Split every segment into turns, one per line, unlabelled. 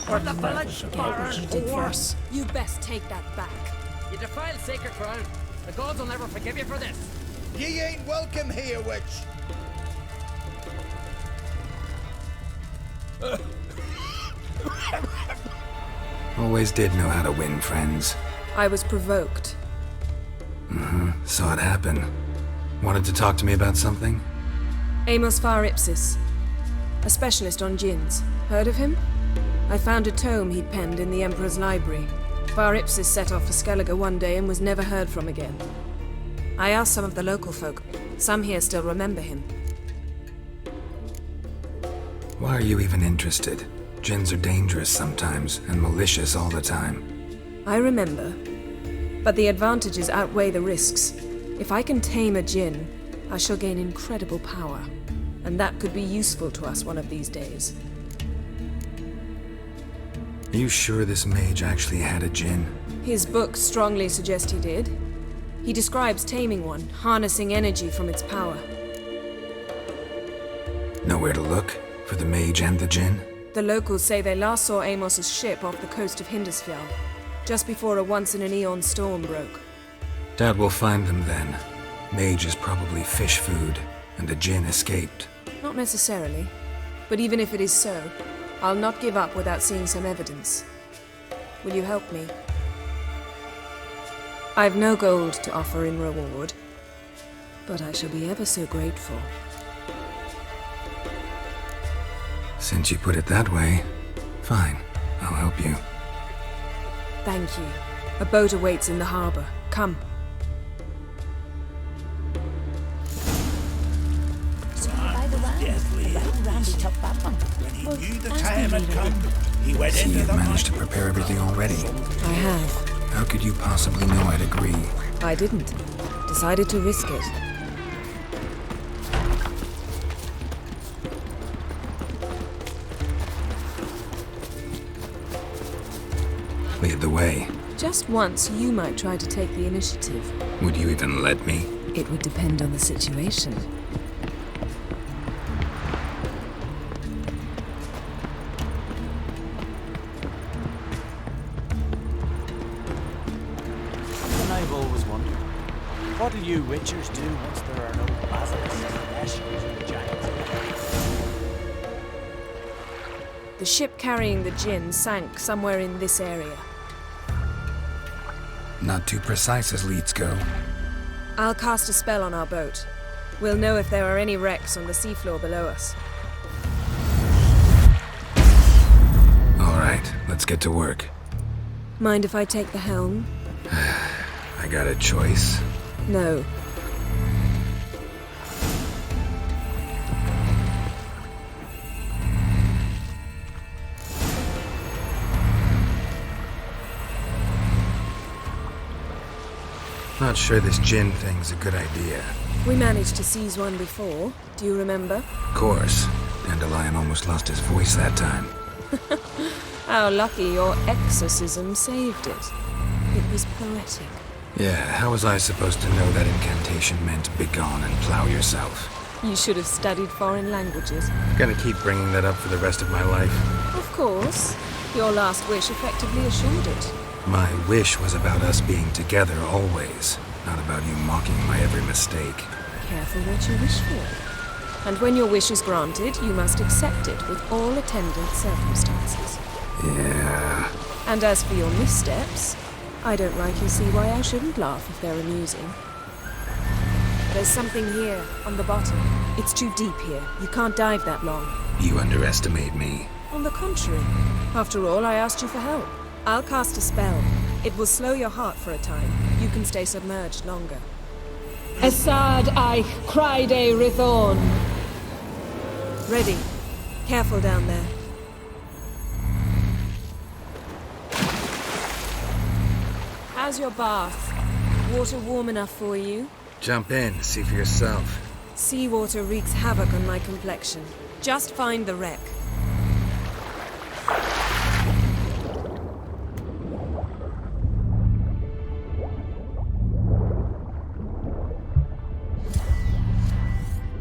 From the village, Baron,
What you did for us.
You best take that back.
You defiled sacred ground. The gods will never forgive you for this.
Ye ain't welcome here, witch.
Always did know how to win friends.
I was provoked.
Saw it happen. Wanted to talk to me about something?
Amos Far Ipsis, a specialist on Djinns. Heard of him? I found a tome he'd penned in the Emperor's library. Far Ipsis set off for Skellige one day and was never heard from again. I asked some of the local folk. Some here still remember him.
Why are you even interested? Djinns are dangerous sometimes, and malicious all the time.
I remember. But the advantages outweigh the risks. If I can tame a Djinn, I shall gain incredible power. And that could be useful to us one of these days.
Are you sure this mage actually had a Djinn?
His books strongly suggest he did. He describes taming one, harnessing energy from its power.
Nowhere to look for the mage and the Djinn?
The locals say they last saw Amos's ship off the coast of Hindisfjall, just before a once-in-an-eon storm broke.
Doubt we'll find them then. Mage is probably fish food, and the Djinn escaped.
Not necessarily. But even if it is so, I'll not give up without seeing some evidence. Will you help me? I've no gold to offer in reward, but I shall be ever so grateful.
Since you put it that way, fine, I'll help you.
Thank you. A boat awaits in the harbor. Come.
By the way, Randy took that one.
When he knew the time had come, he went
See,
into
you've
the
managed to prepare everything already.
I have.
How could you possibly know I'd agree?
I didn't. Decided to risk it.
Lead the way.
Just once, you might try to take the initiative.
Would you even let me?
It would depend on the situation.
Something I've always wondered. What'll you witchers do once there are no basilisks, eshies, or giants?
The ship carrying the Djinn sank somewhere in this area.
Not too precise as leads go.
I'll cast a spell on our boat. We'll know if there are any wrecks on the seafloor below us.
All right, let's get to work.
Mind if I take the helm?
I got a choice.
No.
Not sure this Djinn thing's a good idea.
We managed to seize one before. Do you remember?
Of course. Dandelion almost lost his voice that time.
How lucky your exorcism saved it. It was poetic.
Yeah, how was I supposed to know that incantation meant begone and plow yourself?
You should have studied foreign languages.
Gonna keep bringing that up for the rest of my life.
Of course. Your last wish effectively assured it.
My wish was about us being together always, not about you mocking my every mistake.
Careful what you wish for. And when your wish is granted, you must accept it with all attendant circumstances.
Yeah.
And as for your missteps, I don't rightly see why I shouldn't laugh if they're amusing. There's something here, on the bottom. It's too deep here. You can't dive that long.
You underestimate me.
On the contrary. After all, I asked you for help. I'll cast a spell. It will slow your heart for a time. You can stay submerged longer. Esad Eich Cryde Rithorn. Ready. Careful down there. How's your bath? Water warm enough for you?
Jump in, see for yourself.
Seawater wreaks havoc on my complexion. Just find the wreck.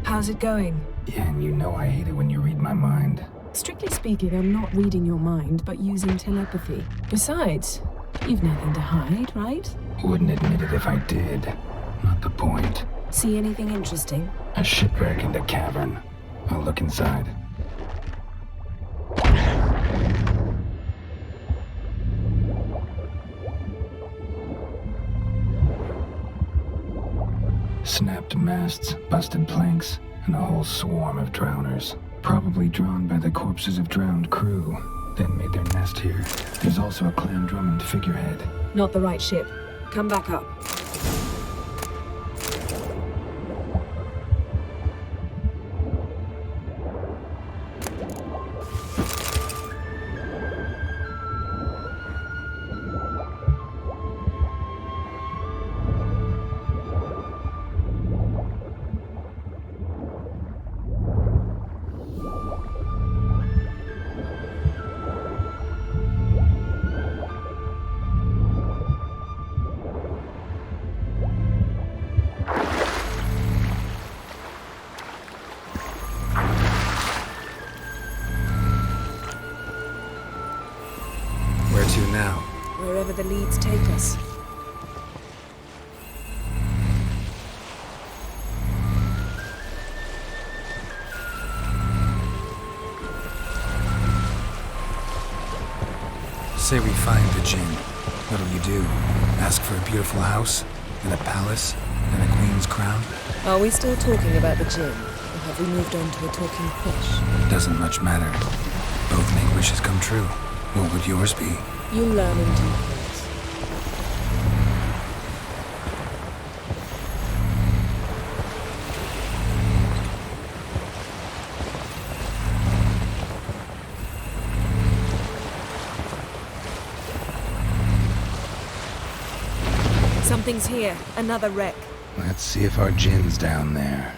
How's it going?
Yeah, and you know I hate it when you read my mind.
Strictly speaking, I'm not reading your mind, but using telepathy. Besides, you've nothing to hide, right?
Wouldn't admit it if I did. Not the point.
See anything interesting?
A shipwreck and a cavern. I'll look inside. Snapped masts, busted planks, and a whole swarm of drowners. Probably drawn by the corpses of drowned crew, then made their nest here. There's also a Clan Drummond figurehead.
Not the right ship. Come back up.
Now?
Wherever the leads take us.
Say we find the Djinn. What'll you do? Ask for a beautiful house? And a palace? And a queen's crown?
Are we still talking about the Djinn? Or have we moved on to a talking fish?
Doesn't much matter. Both make wishes come true. What would yours be?
You'll learn in due course. Something's here. Another wreck.
Let's see if our Djinn's down there.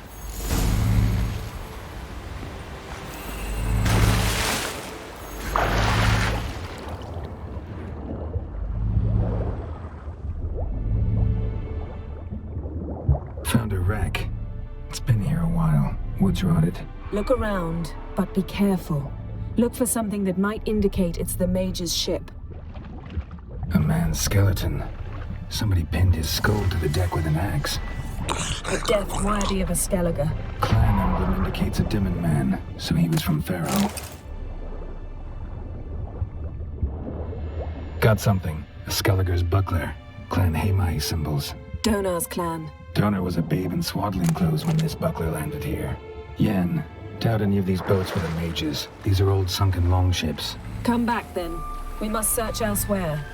Found a wreck. It's been here a while. Wood's rotted.
Look around, but be careful. Look for something that might indicate it's the Mage's ship.
A man's skeleton. Somebody pinned his skull to the deck with an axe.
A death worthy of a Skellige.
Clan emblem indicates a Djinn man, so he was from Pharaoh. Got something. A Skellige's buckler. Clan Hamai symbols.
Donar's clan.
Donor was a babe in swaddling clothes when this buckler landed here. Yen, doubt any of these boats were the mages. These are old sunken longships.
Come back then. We must search elsewhere.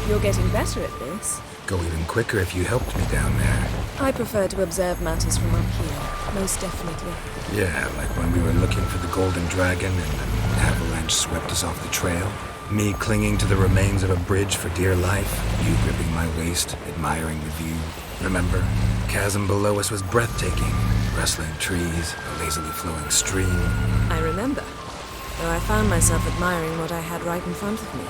You're getting better at this.
Go even quicker if you helped me down there.
I prefer to observe matters from up here, most definitely.
Yeah, like when we were looking for the Golden Dragon and an avalanche swept us off the trail. Me clinging to the remains of a bridge for dear life. You gripping my waist, admiring the view. Remember? Chasm below us was breathtaking. Rustling trees, a lazily flowing stream.
I remember. Though I found myself admiring what I had right in front of me.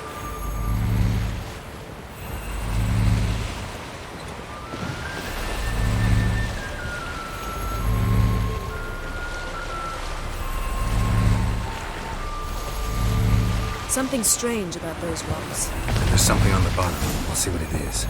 Something strange about those rocks.
There's something on the bottom. We'll see what it is.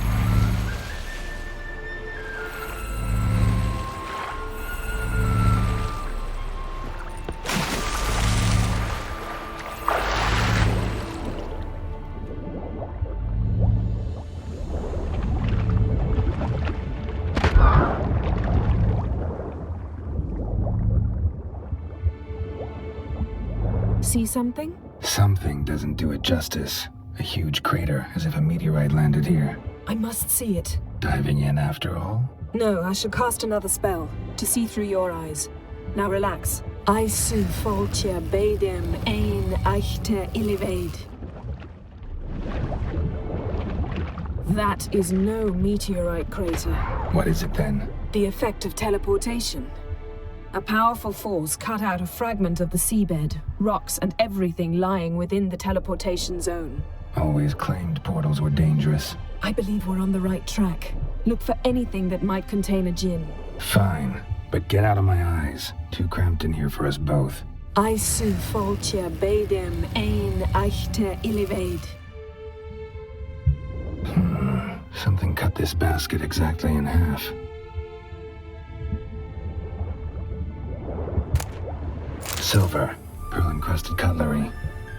See something?
Something doesn't do it justice. A huge crater, as if a meteorite landed here.
I must see it.
Diving in after all?
No, I shall cast another spell, to see through your eyes. Now relax. Aisu foltja beidem ein eichte iliveid. That is no meteorite crater.
What is it then?
The effect of teleportation. A powerful force cut out a fragment of the seabed, rocks and everything lying within the teleportation zone.
Always claimed portals were dangerous.
I believe we're on the right track. Look for anything that might contain a Djinn.
Fine, but get out of my eyes. Too cramped in here for us both.
Aisu foltja beidem ein eichte illivaid.
Something cut this basket exactly in half. Silver, pearl-encrusted cutlery.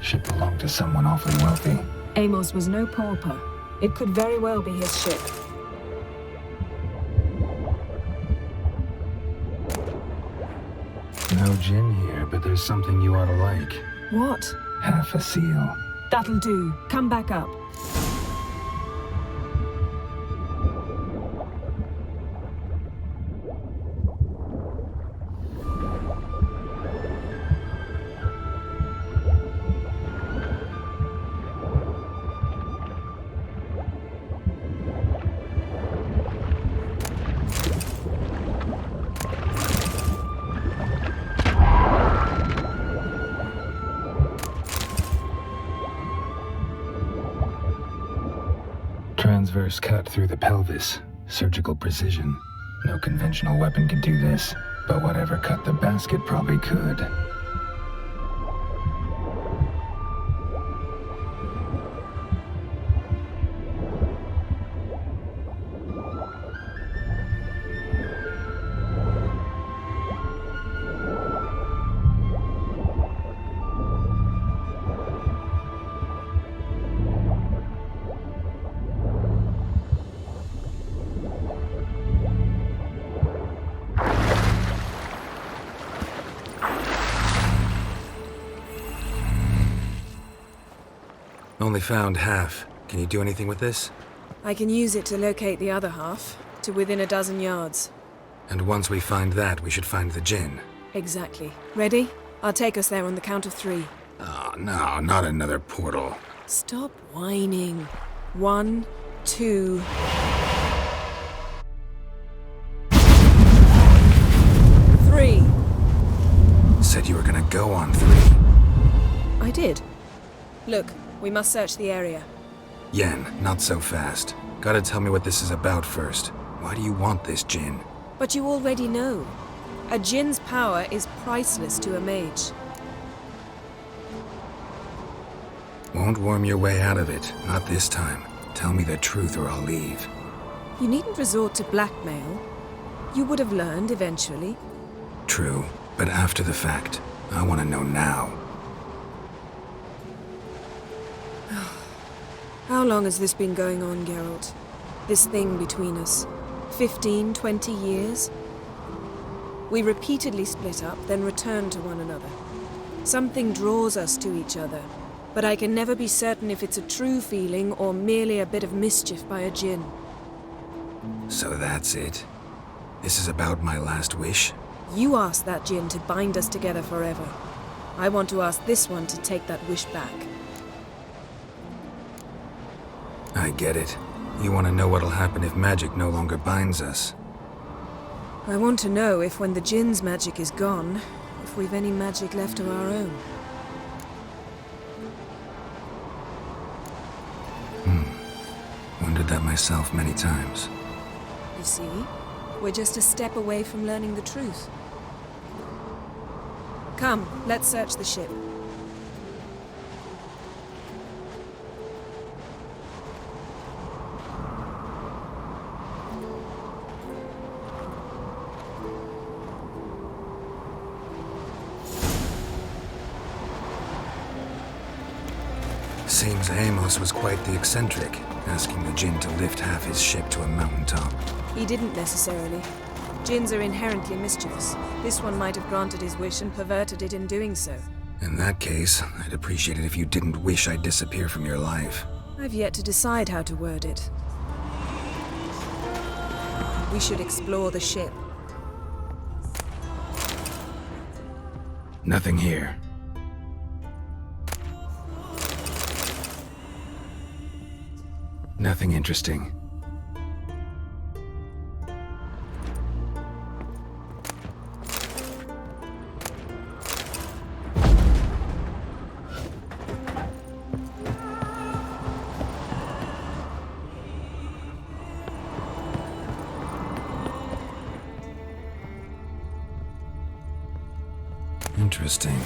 Ship belonged to someone awfully wealthy.
Amos was no pauper. It could very well be his ship.
No Djinn here, but there's something you ought to like.
What?
Half a seal.
That'll do. Come back up.
Transverse cut through the pelvis. Surgical precision. No conventional weapon could do this, but whatever cut the basket probably could. Only found half. Can you do anything with this?
I can use it to locate the other half, to within a dozen yards.
And once we find that, we should find the Djinn.
Exactly. Ready? I'll take us there on the count of 3.
Oh, no, not another portal.
Stop whining. 1, 2... Three.
Said you were gonna go on 3.
I did. Look, we must search the area.
Yen, not so fast. Gotta tell me what this is about first. Why do you want this Djinn?
But you already know. A Djinn's power is priceless to a mage.
Won't worm your way out of it. Not this time. Tell me the truth or I'll leave.
You needn't resort to blackmail. You would have learned eventually.
True, but after the fact. I want to know now.
How long has this been going on, Geralt? This thing between us? 15, 20 years? We repeatedly split up, then return to one another. Something draws us to each other, but I can never be certain if it's a true feeling or merely a bit of mischief by a Djinn.
So that's it? This is about my last wish?
You asked that Djinn to bind us together forever. I want to ask this one to take that wish back.
I get it. You want to know what'll happen if magic no longer binds us.
I want to know if when the Djinn's magic is gone, if we've any magic left of our own.
Wondered that myself many times.
You see, we're just a step away from learning the truth. Come, let's search the ship.
Seems Amos was quite the eccentric, asking the Djinn to lift half his ship to a mountaintop.
He didn't necessarily. Djinns are inherently mischievous. This one might have granted his wish and perverted it in doing so.
In that case, I'd appreciate it if you didn't wish I'd disappear from your life.
I've yet to decide how to word it. We should explore the ship.
Nothing here. Nothing interesting. Interesting.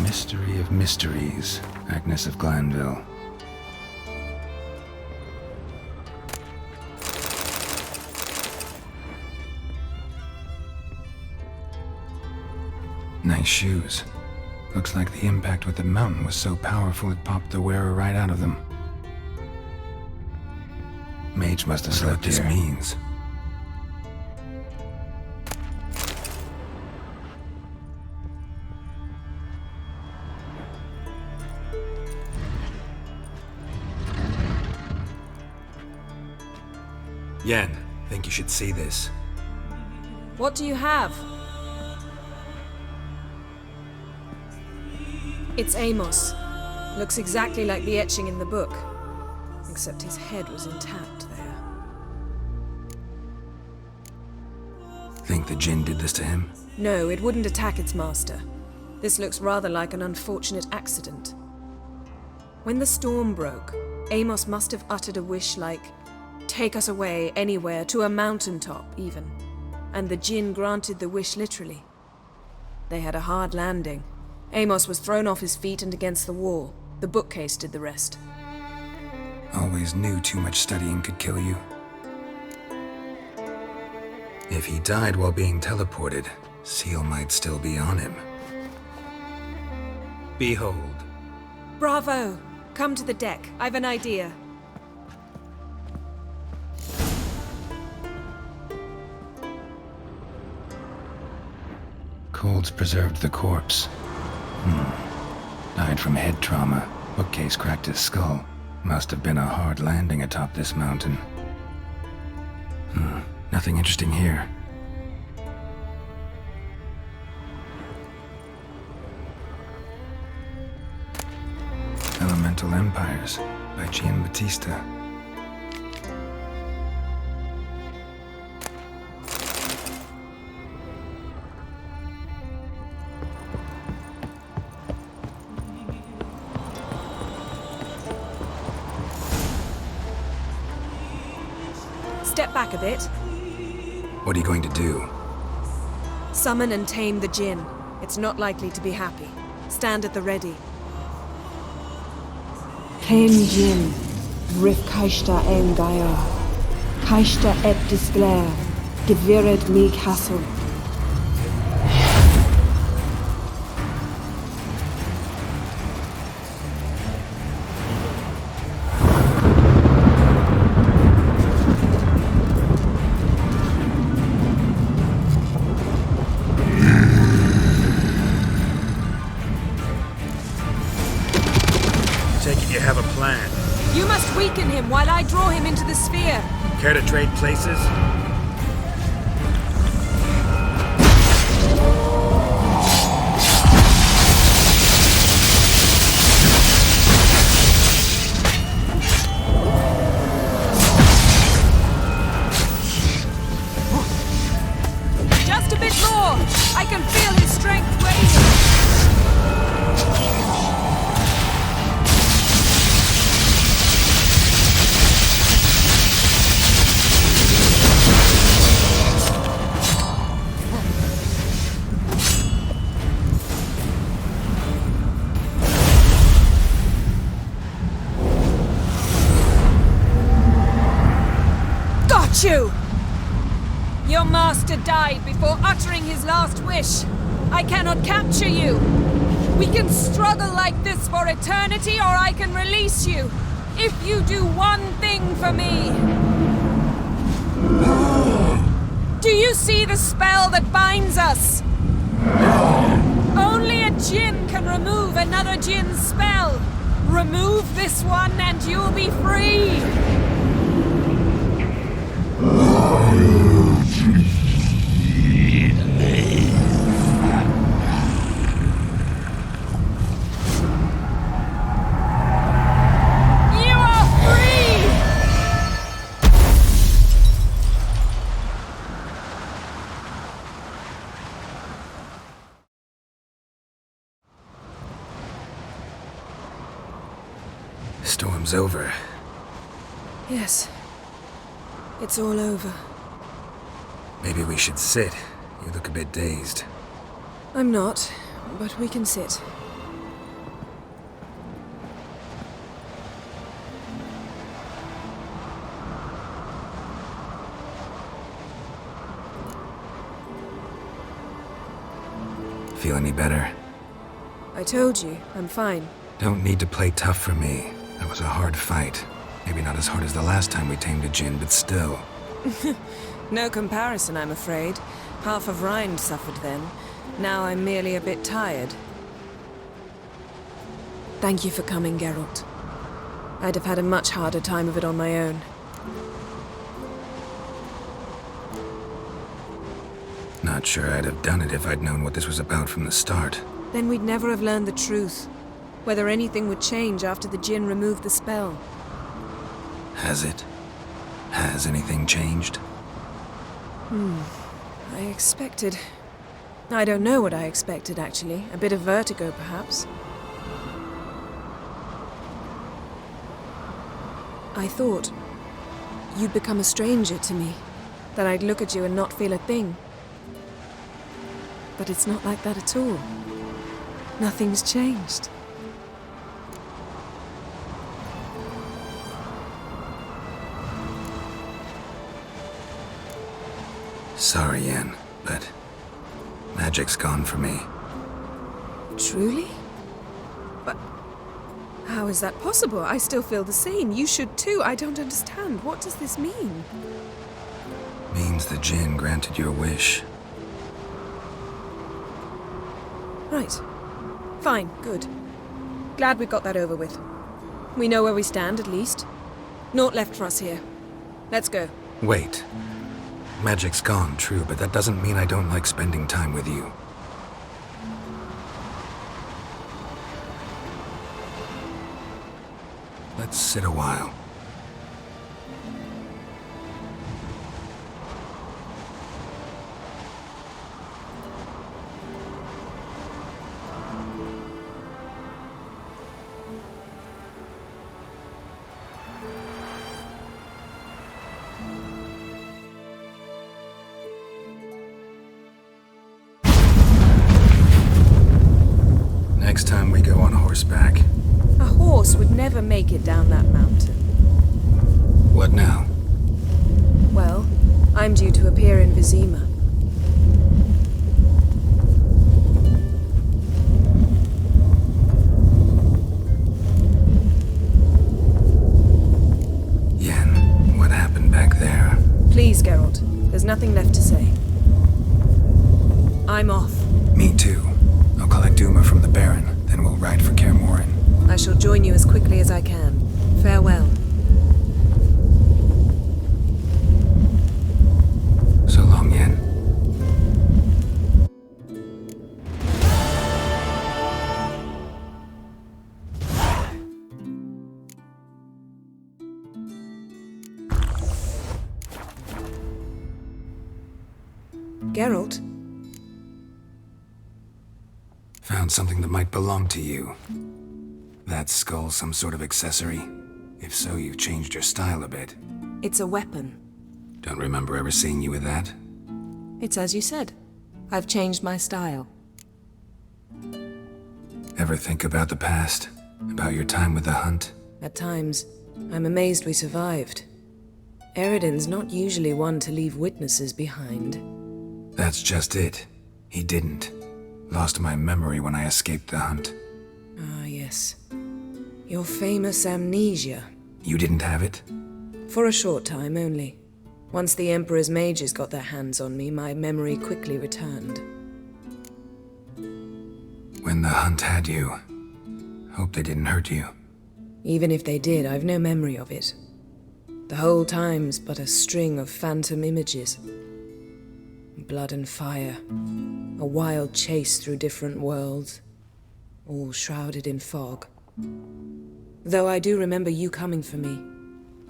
Mystery of Mysteries, Agnes of Glanville. Nice shoes. Looks like the impact with the mountain was so powerful it popped the wearer right out of them. Mage must have slept here. What this means. Yen, think you should see this.
What do you have? It's Amos. Looks exactly like the etching in the book. Except his head was intact there.
Think the Djinn did this to him?
No, it wouldn't attack its master. This looks rather like an unfortunate accident. When the storm broke, Amos must have uttered a wish like, "Take us away, anywhere, to a mountaintop, even." And the Djinn granted the wish literally. They had a hard landing. Amos was thrown off his feet and against the wall. The bookcase did the rest.
Always knew too much studying could kill you. If he died while being teleported, Seal might still be on him. Behold.
Bravo! Come to the deck. I've an idea.
Cold's preserved the corpse. Died from head trauma. Bookcase cracked his skull. Must have been a hard landing atop this mountain. Nothing interesting here. Elemental Empires by Djinn Batista.
Step back a bit.
What are you going to do?
Summon and tame the Djinn. It's not likely to be happy. Stand at the ready.
Ken Djinn, Rif Kaishta en Gaia, Kaishta et Disglair, Gevired me Castle.
You have a plan.
You must weaken him while I draw him into the sphere.
Care to trade places?
Just a bit more. I can feel his strength raising. You! Your master died before uttering his last wish. I cannot capture you. We can struggle like this for eternity, or I can release you. If you do one thing for me. Do you see the spell that binds us? Only a Djinn can remove another Djinn's spell. Remove this one and you'll be free.
Storm's over.
Yes. It's all over.
Maybe we should sit. You look a bit dazed.
I'm not, but we can sit.
Feel any better?
I told you, I'm fine.
Don't need to play tough for me. That was a hard fight. Maybe not as hard as the last time we tamed a Djinn, but still.
No comparison, I'm afraid. Half of Rind suffered then. Now I'm merely a bit tired. Thank you for coming, Geralt. I'd have had a much harder time of it on my own.
Not sure I'd have done it if I'd known what this was about from the start.
Then we'd never have learned the truth. Whether anything would change after the Djinn removed the spell.
Has it? Has anything changed?
I expected... I don't know what I expected, actually. A bit of vertigo, perhaps. I thought you'd become a stranger to me. That I'd look at you and not feel a thing. But it's not like that at all. Nothing's changed.
Sorry, Yen, but magic's gone for me.
Truly? But how is that possible? I still feel the same. You should too. I don't understand. What does this mean?
Means the Djinn granted your wish.
Right. Fine. Good. Glad we got that over with. We know where we stand, at least. Naught left for us here. Let's go.
Wait. Magic's gone, true, but that doesn't mean I don't like spending time with you. Let's sit a while. Next time we go on horseback.
A horse would never make it down that mountain.
What now?
Well, I'm due to appear in Vizima.
Yen, what happened back there?
Please, Geralt. There's nothing left to say. I'm off.
Me too. I'll collect Uma from the Baron, then we'll ride for Kaer Morhen.
I shall join you as quickly as I can. Farewell.
So long, Yen.
Geralt?
Found something that might belong to you. That skull some sort of accessory? If so, you've changed your style a bit.
It's a weapon.
Don't remember ever seeing you with that.
It's as you said. I've changed my style.
Ever think about the past? About your time with the hunt?
At times, I'm amazed we survived. Eridan's not usually one to leave witnesses behind.
That's just it. He didn't. Lost my memory when I escaped the hunt.
Ah, yes. Your famous amnesia.
You didn't have it?
For a short time only. Once the Emperor's mages got their hands on me, my memory quickly returned.
When the hunt had you, hope they didn't hurt you.
Even if they did, I've no memory of it. The whole time's but a string of phantom images. Blood and fire. A wild chase through different worlds. All shrouded in fog. Though I do remember you coming for me.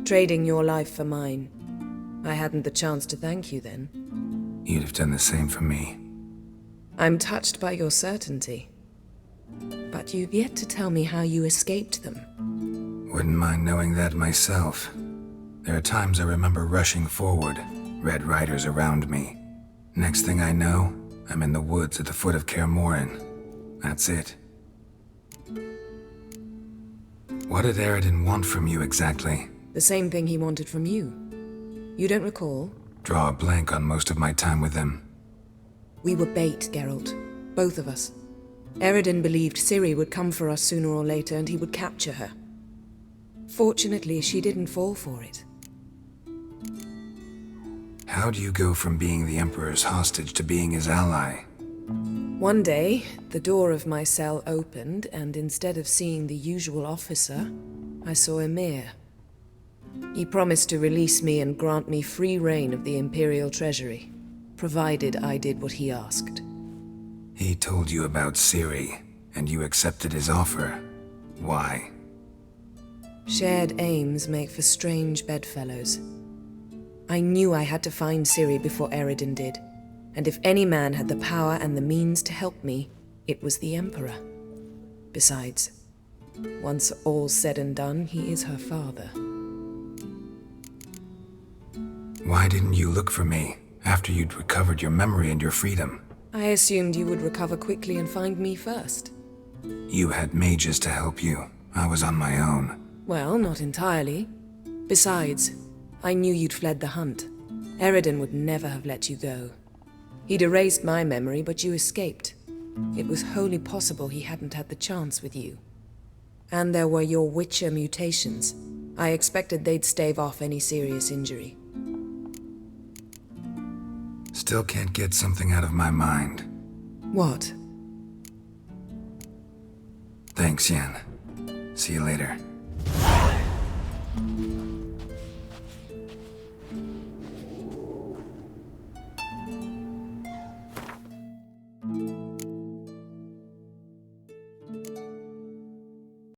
Trading your life for mine. I hadn't the chance to thank you then.
You'd have done the same for me.
I'm touched by your certainty. But you've yet to tell me how you escaped them.
Wouldn't mind knowing that myself. There are times I remember rushing forward, red riders around me. Next thing I know, I'm in the woods at the foot of Kaer Morhen. That's it. What did Eredin want from you exactly?
The same thing he wanted from you. You don't recall?
Draw a blank on most of my time with him.
We were bait, Geralt. Both of us. Eredin believed Ciri would come for us sooner or later and he would capture her. Fortunately, she didn't fall for it.
How do you go from being the Emperor's hostage to being his ally?
One day, the door of my cell opened, and instead of seeing the usual officer, I saw Emir. He promised to release me and grant me free reign of the Imperial Treasury, provided I did what he asked.
He told you about Ciri, and you accepted his offer. Why?
Shared aims make for strange bedfellows. I knew I had to find Ciri before Eredin did, and if any man had the power and the means to help me, it was the Emperor. Besides, once all's said and done, he is her father.
Why didn't you look for me after you'd recovered your memory and your freedom?
I assumed you would recover quickly and find me first.
You had mages to help you. I was on my own.
Well, not entirely. Besides, I knew you'd fled the hunt. Eredin would never have let you go. He'd erased my memory, but you escaped. It was wholly possible he hadn't had the chance with you. And there were your Witcher mutations. I expected they'd stave off any serious injury.
Still can't get something out of my mind.
What?
Thanks, Djinn. See you later.